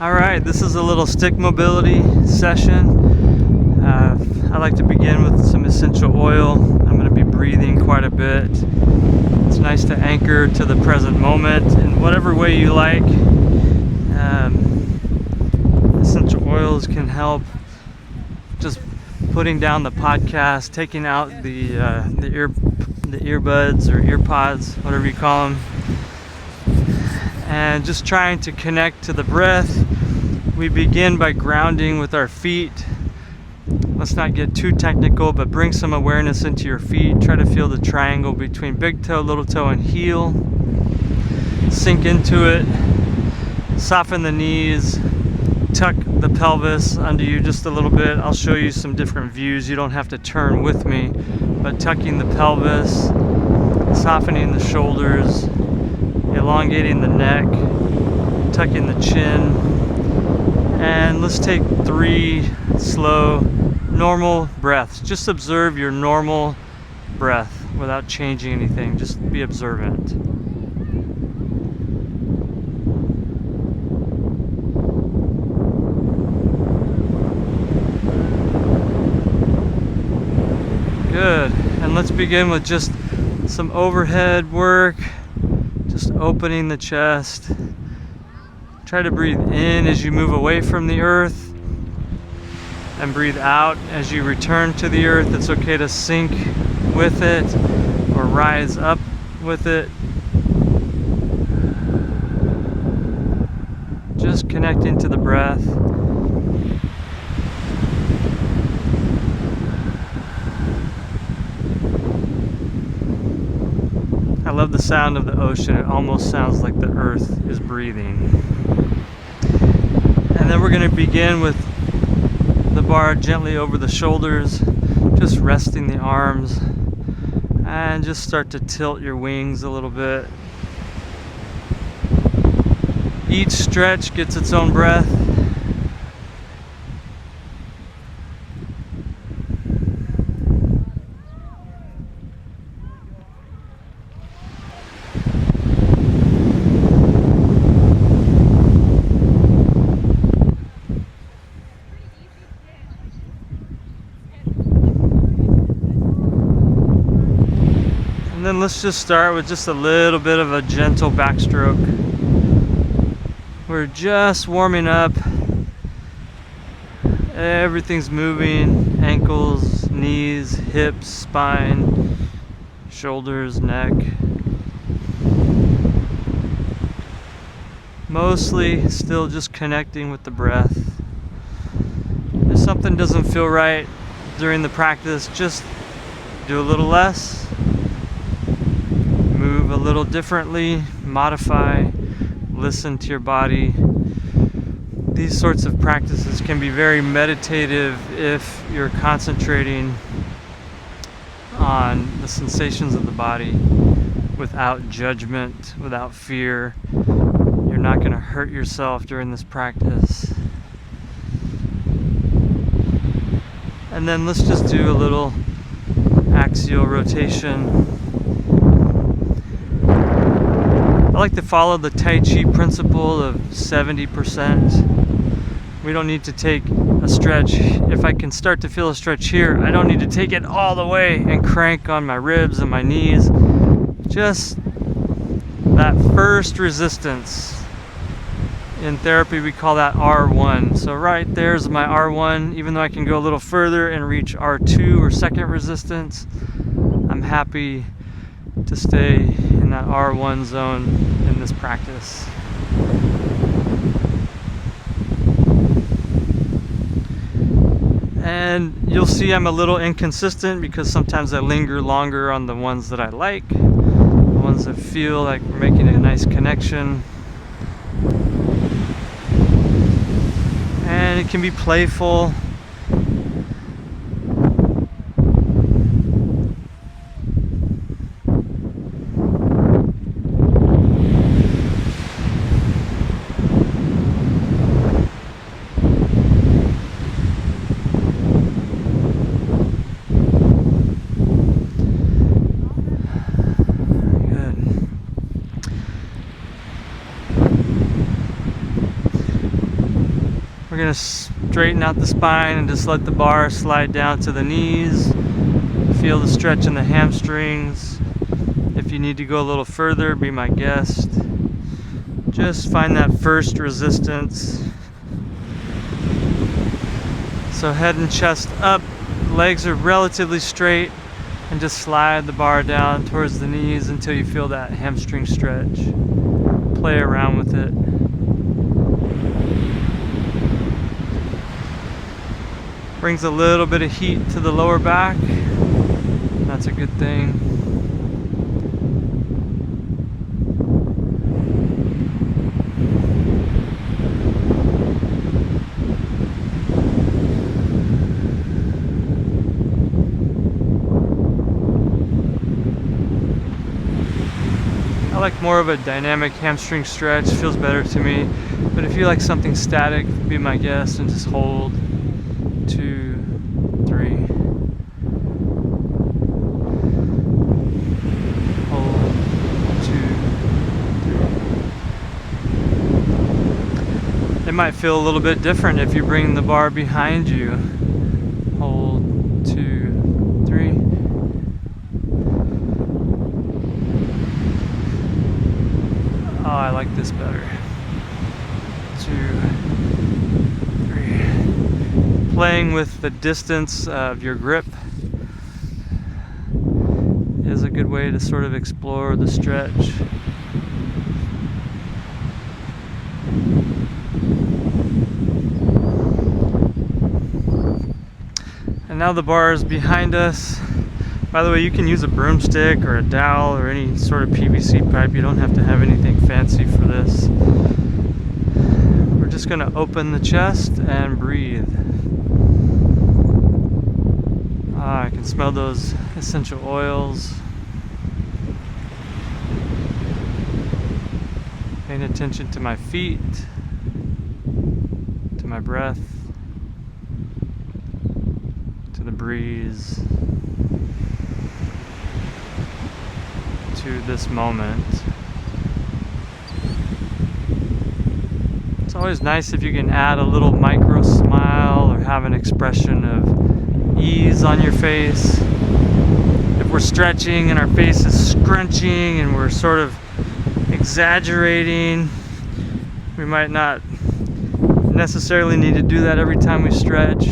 All right, this is a little stick mobility session. I like to begin with some essential oil. I'm going to be breathing quite a bit. It's nice to anchor to the present moment in whatever way you like. Essential oils can help just putting down the podcast, taking out the earbuds or earpods, whatever you call them, and just trying to connect to the breath. We begin by grounding with our feet. Let's not get too technical, but bring some awareness into your feet. Try to feel the triangle between big toe, little toe, and heel. Sink into it. Soften the knees. Tuck the pelvis under you just a little bit. I'll show you some different views. You don't have to turn with me, but tucking the pelvis, softening the shoulders, elongating the neck, tucking the chin. And let's take 3 slow, normal breaths. Just observe your normal breath without changing anything. Just be observant. Good. And let's begin with just some overhead work. Just opening the chest. Try to breathe in as you move away from the earth and breathe out as you return to the earth. It's okay to sink with it or rise up with it. Just connecting to the breath. I love the sound of the ocean. It almost sounds like the earth is breathing. And then we're going to begin with the bar gently over the shoulders, just resting the arms, and just start to tilt your wings a little bit. Each stretch gets its own breath. And then let's just start with just a little bit of a gentle backstroke. We're just warming up. Everything's moving. Ankles, knees, hips, spine, shoulders, neck. Mostly still just connecting with the breath. If something doesn't feel right during the practice, just do a little less. Move a little differently, modify, listen to your body. These sorts of practices can be very meditative if you're concentrating on the sensations of the body without judgment, without fear. You're not going to hurt yourself during this practice. And then let's just do a little axial rotation. I like to follow the Tai Chi principle of 70%. We don't need to take a stretch. If I can start to feel a stretch here, I don't need to take it all the way and crank on my ribs and my knees. Just that first resistance. In therapy, we call that R1. So right there's my R1. Even though I can go a little further and reach R2 or second resistance, I'm happy to stay in that R1 zone in this practice. And you'll see I'm a little inconsistent because sometimes I linger longer on the ones that I like, the ones that feel like we're making a nice connection. And it can be playful. We're gonna straighten out the spine and just let the bar slide down to the knees. Feel the stretch in the hamstrings. If you need to go a little further, be my guest. Just find that first resistance. So head and chest up, legs are relatively straight, and just slide the bar down towards the knees until you feel that hamstring stretch. Play around with it. Brings a little bit of heat to the lower back. That's a good thing. I like more of a dynamic hamstring stretch, feels better to me. But if you like something static, be my guest and just hold. 2, 3. Hold. 2, 3. It might feel a little bit different if you bring the bar behind you. Hold. 2, 3. Oh, I like this better. 2, 3. Playing with the distance of your grip is a good way to sort of explore the stretch. And now the bar is behind us. By the way, you can use a broomstick or a dowel or any sort of PVC pipe. You don't have to have anything fancy for this. We're just going to open the chest and breathe. I can smell those essential oils. Paying attention to my feet, to my breath, to the breeze, to this moment. It's always nice if you can add a little micro smile or have an expression of ease on your face. If we're stretching and our face is scrunching and we're sort of exaggerating, we might not necessarily need to do that every time we stretch.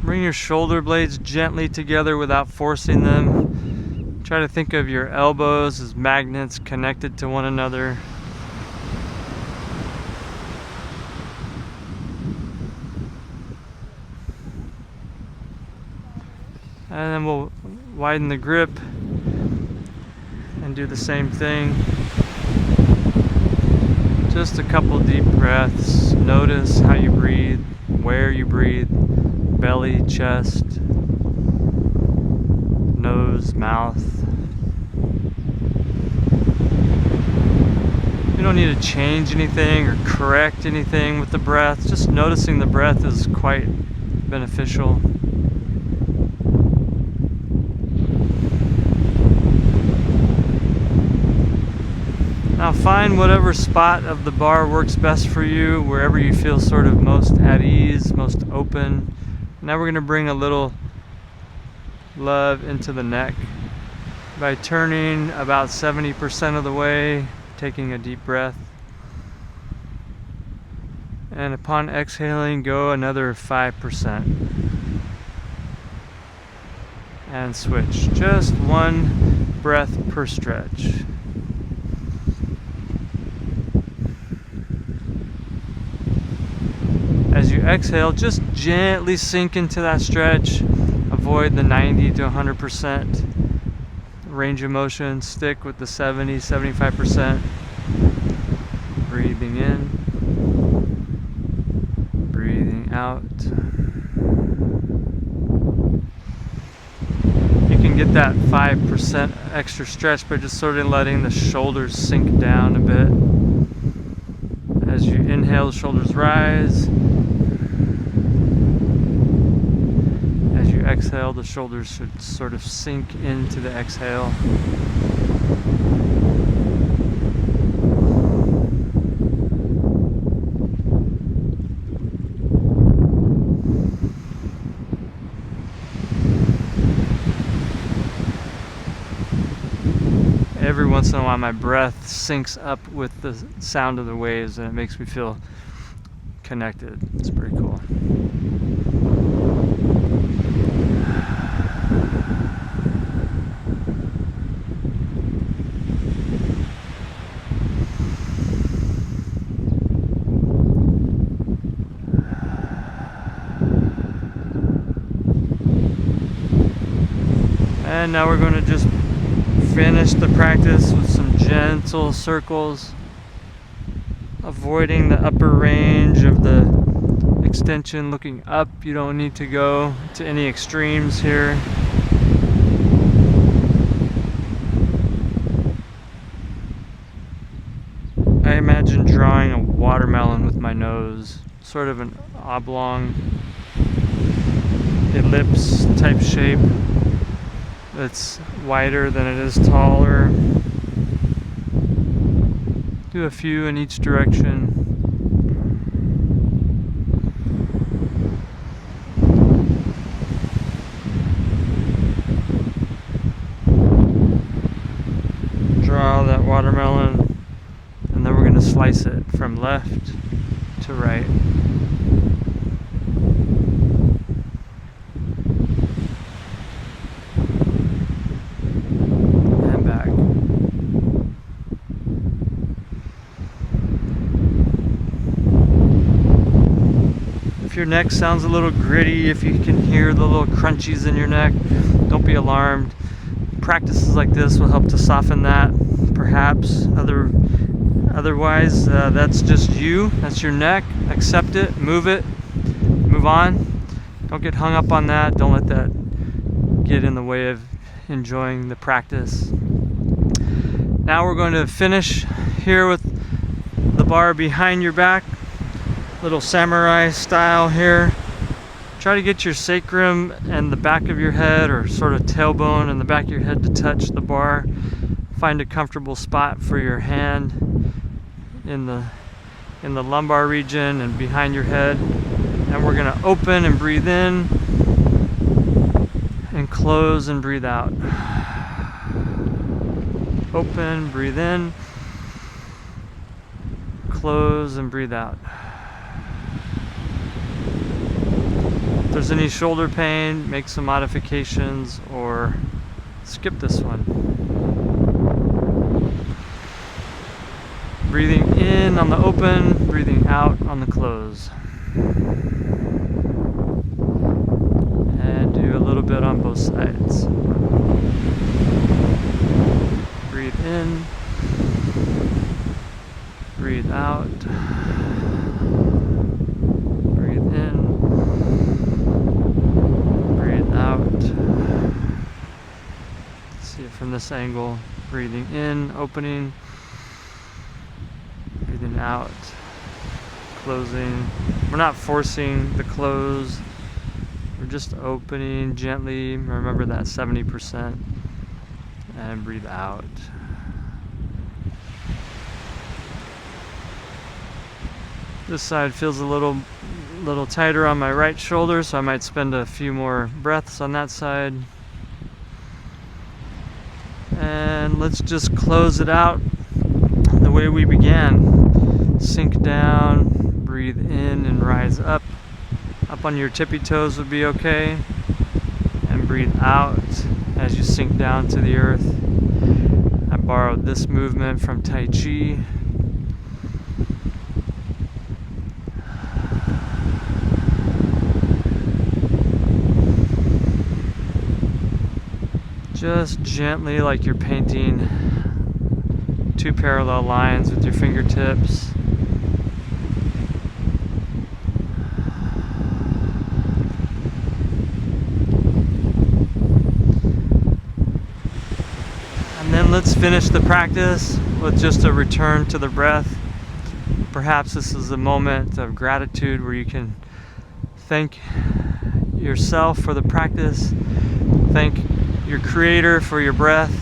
Bring your shoulder blades gently together without forcing them. Try to think of your elbows as magnets connected to one another. And then we'll widen the grip and do the same thing. Just a couple deep breaths. Notice how you breathe, where you breathe, belly, chest, nose, mouth. You don't need to change anything or correct anything with the breath. Just noticing the breath is quite beneficial. Now find whatever spot of the bar works best for you, wherever you feel sort of most at ease, most open. Now we're going to bring a little love into the neck by turning about 70% of the way, taking a deep breath. And upon exhaling, go another 5%. And switch. Just one breath per stretch. As you exhale, just gently sink into that stretch. Avoid the 90 to 100% range of motion. Stick with the 70, 75%. Breathing in. Breathing out. You can get that 5% extra stretch by just sort of letting the shoulders sink down a bit. As you inhale, the shoulders rise. As you exhale, the shoulders should sort of sink into the exhale. Every once in a while my breath syncs up with the sound of the waves and it makes me feel connected. It's pretty cool. And now we're going to just finish the practice with some gentle circles, avoiding the upper range of the extension, looking up. You don't need to go to any extremes here. I imagine drawing a watermelon with my nose, sort of an oblong ellipse type shape. It's wider than it is taller. Do a few in each direction. Draw that watermelon, and then we're going to slice it from left to right. If your neck sounds a little gritty, if you can hear the little crunchies in your neck, don't be alarmed. Practices like this will help to soften that, perhaps. Otherwise, that's just you. That's your neck. Accept it. Move on. Don't get hung up on that. Don't let that get in the way of enjoying the practice. Now we're going to finish here with the bar behind your back. Little samurai style here. Try to get your sacrum and the back of your head, or sort of tailbone and the back of your head, to touch the bar. Find a comfortable spot for your hand in the lumbar region and behind your head. And we're going to open and breathe in and close and breathe out. Open, breathe in, close and breathe out. If there's any shoulder pain, make some modifications or skip this one. Breathing in on the open, breathing out on the close. And do a little bit on both sides. Breathe in, breathe out. Breathe in, out. See it from this angle. Breathing in, opening. Breathing out, closing. We're not forcing the close. We're just opening gently. Remember that 70%. And breathe out. This side feels a little tighter on my right shoulder, so I might spend a few more breaths on that side. And let's just close it out the way we began. Sink down, breathe in and rise up. Up on your tippy toes would be okay. And breathe out as you sink down to the earth. I borrowed this movement from Tai Chi. Just gently, like you're painting two parallel lines with your fingertips. And then let's finish the practice with just a return to the breath. Perhaps this is a moment of gratitude where you can thank yourself for the practice. Thank your Creator for your breath.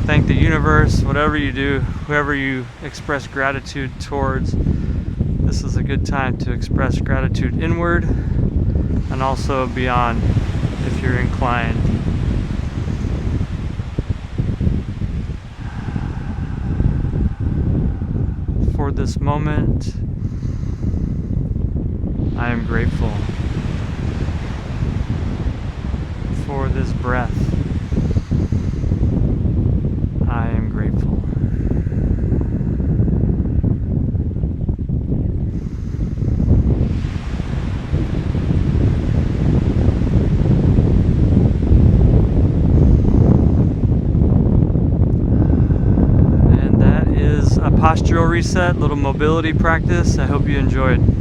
Thank the universe, whatever you do, whoever you express gratitude towards. This is a good time to express gratitude inward and also beyond if you're inclined. For this moment, I am grateful. For this breath, I am grateful. And that is a postural reset, little mobility practice. I hope you enjoyed.